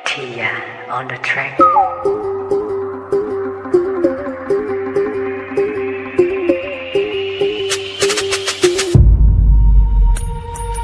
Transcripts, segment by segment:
Tia on the track.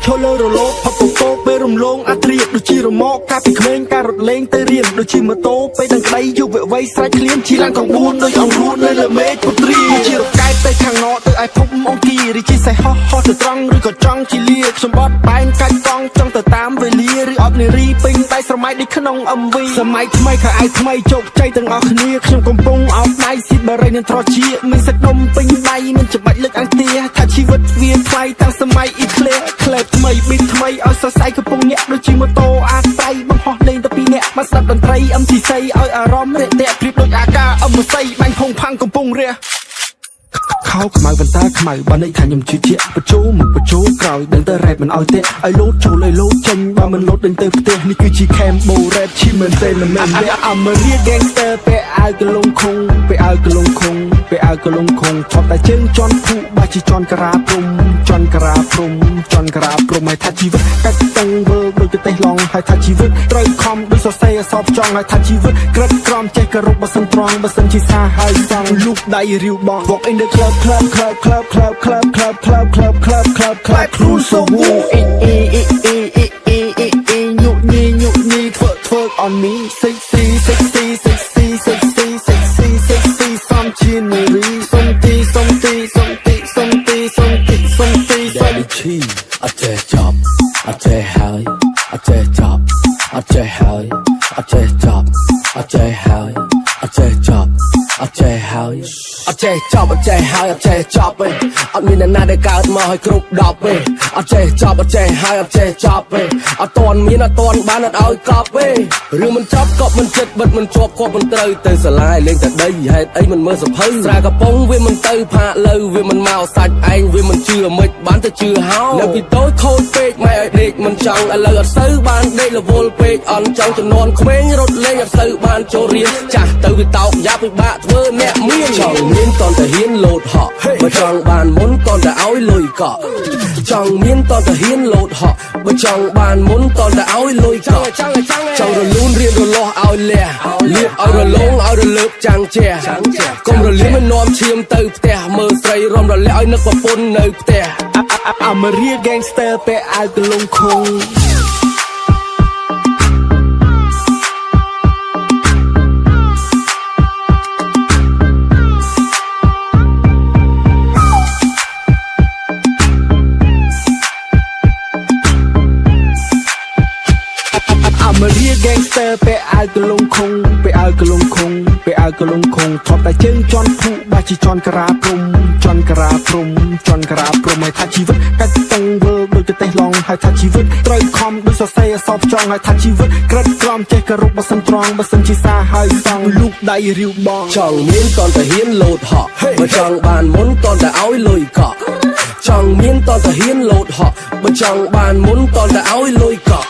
ឈលលើរលកផុតពពកពេលរំលងអាត្រៀបដូចជារមាក់កាពីក្មេងការរត់លេងទៅរៀនដូចជាម៉ូតូពេលនឹងក្តីយុវវ័យស្រេចឃ្លានជិះឡើងកង4ដូចអង្គរួតនៅលើមេឃពុត្រីជារកែតទៅខាងណទៅឯភពអង្គារីជាសេះហោះទៅត្រង់ឬក៏ចង់ជាលាខ្ញុំបត់បែងកាច់កង់ចង់ទៅតាមវេលាឬអត់នារីពេញដៃស្រមៃដូចក្នុង MV សម័យថ្មីខោអាវថ្មីជោគជ័យទាំងអស់គ្នាខ្ញុំកំពុងអោបដៃស៊ីបារីនឹងត្រជាមានសាច់នំពេញដៃមិនច្បាច់លើកអង្ទាថាជីវិតវាថ្លៃតាំងសម័យអ៊ីក្លេក្លេបថ្មីប៊ីតថ្មីឲ្យសរសៃកំពុងញាក់ដូចជាម៉ូតូអាស្រ័យបង្ហោះលេងទៅពីអ្នកមកស្ដាប់តន្ត្រី MCC ឲ្យអារម្មណ៍រាក់ទាក់ព្រៀបដូចអាការអមស័យបាញ់ផុងផាំងកំពុងរះខោខ្មៅបន្តាខ្មៅបានន័យថាខ្ញុំជឿជាក់បញ្ជោមកបញ្ជោក្រោយដឹងតែរ៉េបមិនឲ្យទេឲ្យលោតចូលឲ្យលោតចេញបើមិនលោតដេញទៅផ្ទះនេះគឺជា Cambo Rap ឈីមែនទេមិនមែនអាមេរី Gangster ពេលអាវកលុងខុងពេលអាវកលុងខុងពេលអាវកលុងខុងថប់តែជើងជន់ភូបាជាជន់ក្រាព្រំជន់ក្រាព្រំជន់ក្រាព្រំឲ្យថាជីវិតកាច់តឹងវើដូចទៅទេសឡងឲ្យថាជីវិតត្រូវខំដូចសរសេរអសបចង់ឲ្យថាជីវិតក្រិតក្រំចេះគោរពបើសិនត្រង់បើសិនជាសាហើយសងលូកដៃរាវបង Walk in the club Cruise so woo twerk on me sexy some chinery Daddy cheese I tell job I tell how I tell job I tell how I tell job I tell how I tell job I tell how I tell job I tell how I tell job អត់មានអ្នកណាដែលកើតមកឲ្យគ្រប់10ទេអត់ចេះចប់អត់ចេះហើយអត់ចេះចប់ទេអត់ទាន់មានអត់ទាន់បានអត់ឲ្យកប់ទេរឿងមិនចប់ក៏មិនចិត្តបិទមិនជាប់ក៏មិនត្រូវទៅសាលាលេងតែដីហេតុអីមិនមើលសភៅស្រាកំប៉ុងវាមិនទៅផាកលើវាមិនមកសាច់ឯងវាមិនជឿមិនបានទៅជឿហោនៅពីតូចខូចពេកម៉ែឲ្យដេកមិនចង់ឥឡូវអត់សូវបានដេករវល់ពេកអន់ចង់ចំនួនក្មេងរត់លេងអត់សូវបានចូលរៀនចាស់ទៅវាតោកយ៉ាប់ពិបាកធ្វើអ្នកមានចង់មានតន់តែហ៊ានលោតហក់បើចង់បានមុនតន់តែឲ្យលុយកក់ចង់មានតន់តែហ៊ានលោតហក់បើចង់បានមុនតន់តែឲ្យលុយកក់ចង់រលូនរៀនរលាស់ឲ្យលះលៀបឲ្យរលងឲ្យរលើបចាំងជះកុំរលៀមមិននាំឈាមទៅផ្ទះមើលស្រីរំរលាក់ឲ្យនឹកប្រពន្ធនៅផ្ទះអាមេរី Gangster ពេលអាវកលុងខុងMaria Gangster ពេលអាវកលុងខុងពេលអាវកលុងខុងពេលអាវកលុងខុងថប់តែជើងជន់ភូបាជាជន់ក្រាព្រំជន់ក្រាព្រំជន់ក្រាព្រំឲ្យថាជីវិតកាច់តឹងវើដូចទៅទេសឡងឲ្យថាជីវិតត្រូវខំដូចសរសេរអសបចង់ឲ្យថាជីវិតក្រិតក្រំចេះគោរពបើសិនត្រង់បើសិនជាសាហើយសងលូកដៃរាវបងចង់មានតន់តែហ៊ានលោតហក់បើចង់បានមុនតន់តែឲ្យលុយកក់ចង់មានតន់តែហ៊ានលោតហក់បើចង់បានមុនតន់តែឲ្យលុយកក់